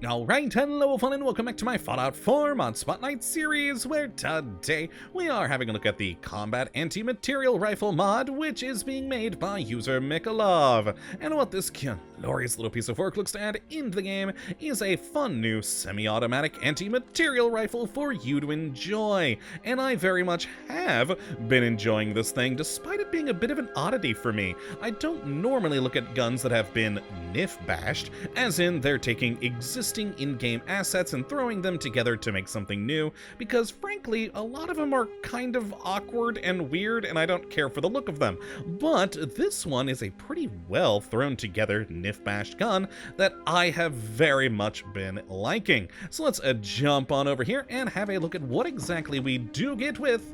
Alright, hello fun and welcome back to my Fallout 4 Mod Spotlight series, where today we are having a look at the Combat Anti-Material Rifle mod, which is being made by user MacLeod. And what this glorious little piece of work looks to add into the game is a fun new semi-automatic anti-material rifle for you to enjoy. And I very much have been enjoying this thing, despite it being a bit of an oddity for me. I don't normally look at guns that have been nifbashed, as in they're taking existing in-game assets and throwing them together to make something new, because frankly, a lot of them are kind of awkward and weird, and I don't care for the look of them. But this one is a pretty well thrown together nifbashed gun that I have very much been liking. So let's jump on over here and have a look at what exactly we do get with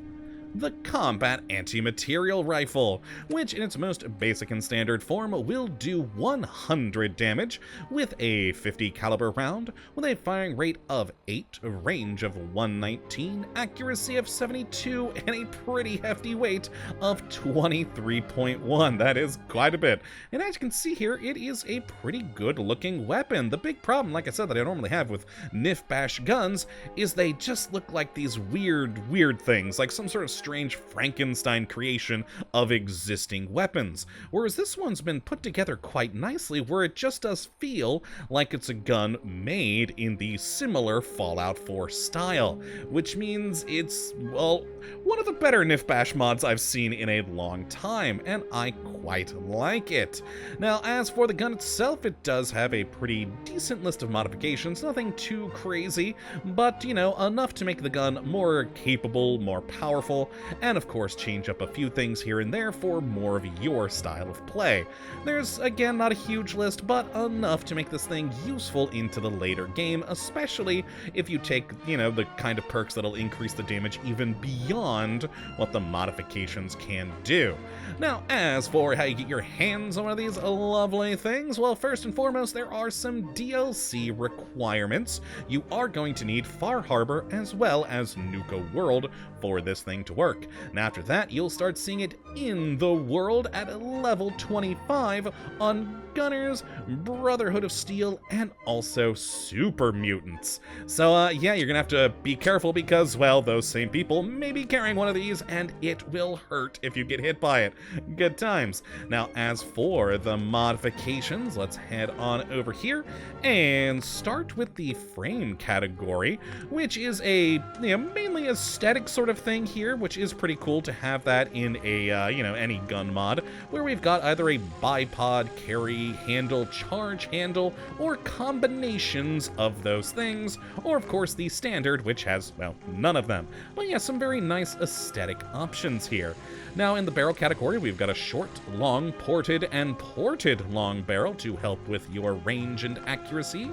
the Combat Anti-Material Rifle, which in its most basic and standard form will do 100 damage with a 50 caliber round with a firing rate of 8, range of 119, accuracy of 72, and a pretty hefty weight of 23.1. That is quite a bit. And as you can see here, it is a pretty good looking weapon. The big problem, like I said, that I normally have with nifbash guns is they just look like these weird things, like some sort of strange Frankenstein creation of existing weapons, whereas this one's been put together quite nicely, where it just does feel like it's a gun made in the similar Fallout 4 style, which means it's, well, one of the better nifbash mods I've seen in a long time, and I quite like it. Now, as for the gun itself, it does have a pretty decent list of modifications, nothing too crazy, but, you know, enough to make the gun more capable, more powerful, and of course change up a few things here and there for more of your style of play. There's, again, not a huge list, but enough to make this thing useful into the later game, especially if you take, you know, the kind of perks that'll increase the damage even beyond what the modifications can do. Now, as for how you get your hands on one of these lovely things, well, first and foremost, there are some DLC requirements. You are going to need Far Harbor as well as Nuka World for this thing to work. And after that, you'll start seeing it in the world at level 25 on Gunners, Brotherhood of Steel, and also Super Mutants. So, yeah, you're gonna have to be careful because, well, those same people may be carrying one of these, and it will hurt if you get hit by it. Good times. Now, as for the modifications, let's head on over here and start with the frame category, which is a, you know, mainly aesthetic sort of thing here, which is pretty cool to have that in a, you know, any gun mod, where we've got either a bipod, carry, handle, charge handle, or combinations of those things, or of course the standard, which has, well, none of them. But yeah, some very nice aesthetic options here. Now, in the barrel category, we've got a short, long, ported, and ported long barrel to help with your range and accuracy.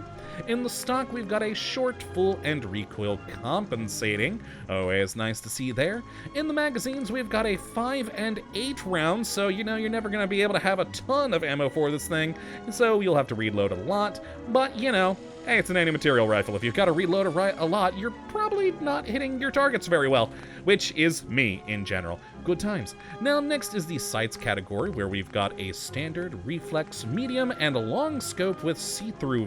In the stock, we've got a short, full, and recoil compensating. Always nice to see there. In the magazines, we've got a 5 and 8 rounds, so you know you're never going to be able to have a ton of ammo for this thing, so you'll have to reload a lot, but you know, hey, it's an anti-material rifle. If you've got to reload a lot, you're probably not hitting your targets very well, which is me in general. Good times. Now, next is the sights category, where we've got a standard, reflex, medium, and a long scope with see-through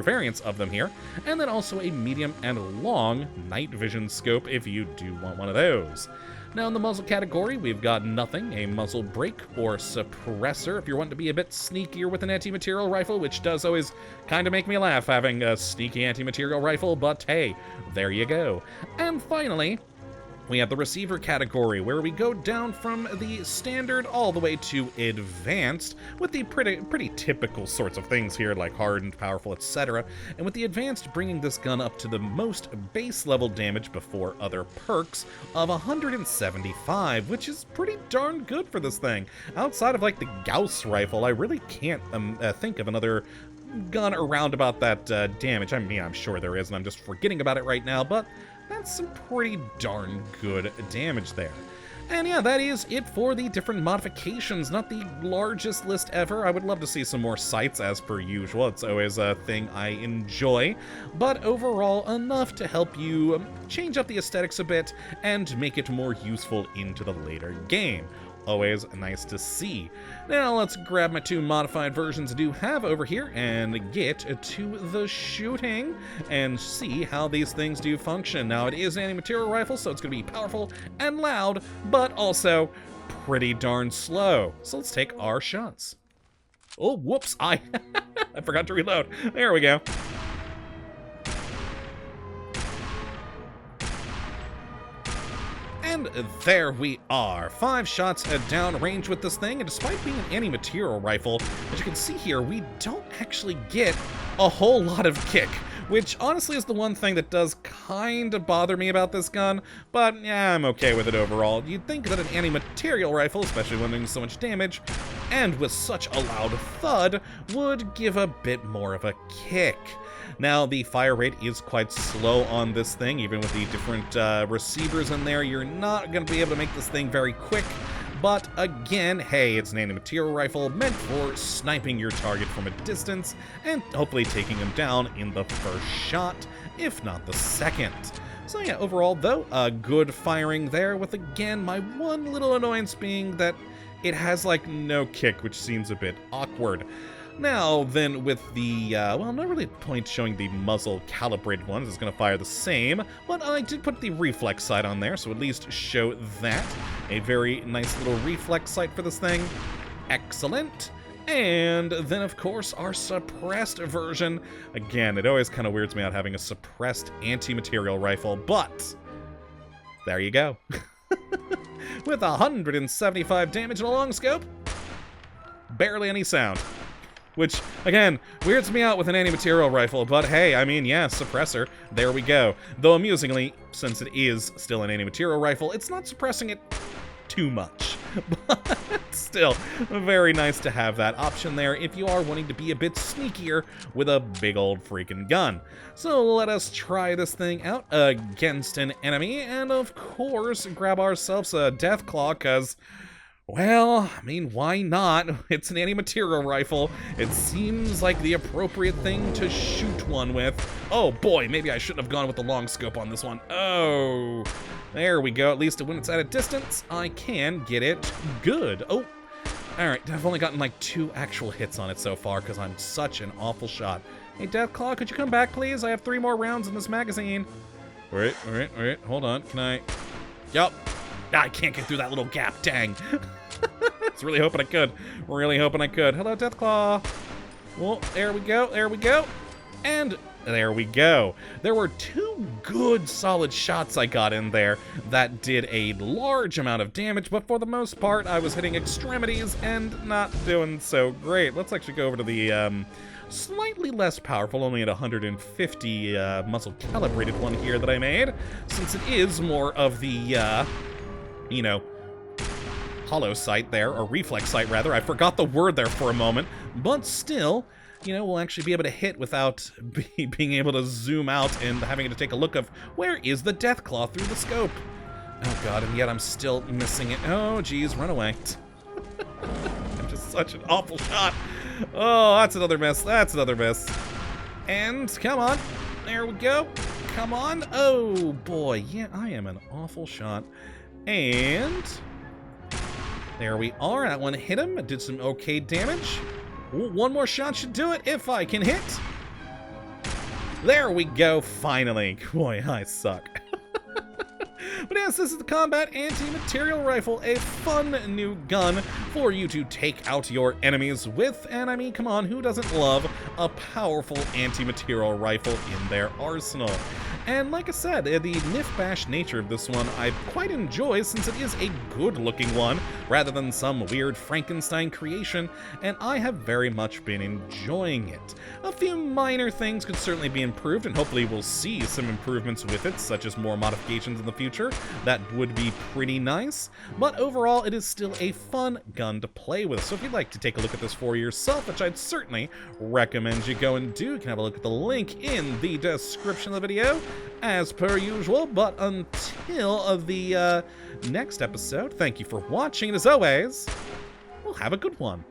variants of them here, and then also a medium and long night vision scope if you do want one of those. Now, in the muzzle category, we've got nothing, a muzzle brake or suppressor if you're wanting to be a bit sneakier with an anti-material rifle, which does always kind of make me laugh having a sneaky anti-material rifle, but hey, there you go. And finally, we have the receiver category, where we go down from the standard all the way to advanced, with the pretty typical sorts of things here, like hardened, powerful, etc. And with the advanced bringing this gun up to the most base level damage before other perks of 175, which is pretty darn good for this thing. Outside of like the Gauss rifle, I really can't think of another gun around about that damage. I mean, I'm sure there is, and I'm just forgetting about it right now, but that's some pretty darn good damage there. And yeah, that is it for the different modifications. Not the largest list ever. I would love to see some more sights as per usual. It's always a thing I enjoy. But overall, enough to help you change up the aesthetics a bit and make it more useful into the later game. always nice to see. Now let's grab my 2 modified versions I do have over here and get to the shooting and see how these things do function. Now it is an anti-material rifle, so it's going to be powerful and loud, but also pretty darn slow. So let's take our shots. Oh, whoops, I forgot to reload. There we go. And there we are. 5 shots down range with this thing, and despite being an anti-material rifle, as you can see here, we don't actually get a whole lot of kick, which honestly is the one thing that does kind of bother me about this gun, but yeah, I'm okay with it overall. You'd think that an anti-material rifle, especially when doing so much damage, and with such a loud thud, would give a bit more of a kick. Now, the fire rate is quite slow on this thing. Even with the different receivers in there, you're not going to be able to make this thing very quick. But again, hey, it's an anti-material rifle meant for sniping your target from a distance and hopefully taking him down in the first shot, if not the second. So yeah, overall though, good firing there, with again my one little annoyance being that it has like no kick, which seems a bit awkward. Now, then, with the, well, not really point showing the muzzle calibrated one. It's going to fire the same, but I did put the reflex sight on there, so at least show that. A very nice little reflex sight for this thing. Excellent. And then, of course, our suppressed version. Again, it always kind of weirds me out having a suppressed anti-material rifle, but there you go. With 175 damage and a long scope, barely any sound. Which, again, weirds me out with an anti-material rifle, but hey, I mean, yeah, suppressor, there we go. Though amusingly, since it is still an anti-material rifle, it's not suppressing it too much. But still, very nice to have that option there if you are wanting to be a bit sneakier with a big old freaking gun. So let us try this thing out against an enemy, and of course, grab ourselves a Deathclaw, because, well, I mean, why not? It's an anti-material rifle. It seems like the appropriate thing to shoot one with. Oh boy, maybe I shouldn't have gone with the long scope on this one. Oh, there we go. At least when it's at a distance, I can get it good. Oh, all right. I've only gotten like 2 actual hits on it so far because I'm such an awful shot. Hey, Deathclaw, could you come back, please? I have 3 more rounds in this magazine. All right. Hold on. Can I? Yup. I can't get through that little gap, dang. I was really hoping I could. Hello, Deathclaw. Well, there we go. And there we go. There were 2 good, solid shots I got in there that did a large amount of damage, but for the most part, I was hitting extremities and not doing so great. Let's actually go over to the slightly less powerful, only at 150 muzzle calibrated one here that I made, since it is more of the you know, hollow sight there, or reflex sight rather. I forgot the word there for a moment, but still, you know, we'll actually be able to hit without being able to zoom out and having to take a look of where is the Deathclaw through the scope. Oh god, and yet I'm still missing it. Oh geez, run away. I'm just such an awful shot. Oh, that's another miss. And come on, there we go. Come on. Oh boy, yeah, I am an awful shot. And there we are. That one hit him. It did some okay damage. Ooh, 1 more shot should do it if I can hit. There we go, finally. Boy, I suck. But yes, this is the Combat Anti-Material Rifle, a fun new gun for you to take out your enemies with. And I mean, come on, who doesn't love a powerful anti-material rifle in their arsenal? And like I said, the Nifbash nature of this one I quite enjoy, since it is a good-looking one, rather than some weird Frankenstein creation, and I have very much been enjoying it. A few minor things could certainly be improved, and hopefully we'll see some improvements with it, such as more modifications in the future. That would be pretty nice, but overall it is still a fun gun to play with. So if you'd like to take a look at this for yourself, which I'd certainly recommend you go and do, you can have a look at the link in the description of the video, as per usual. But until the next episode, thank you for watching, and as always, we'll have a good one.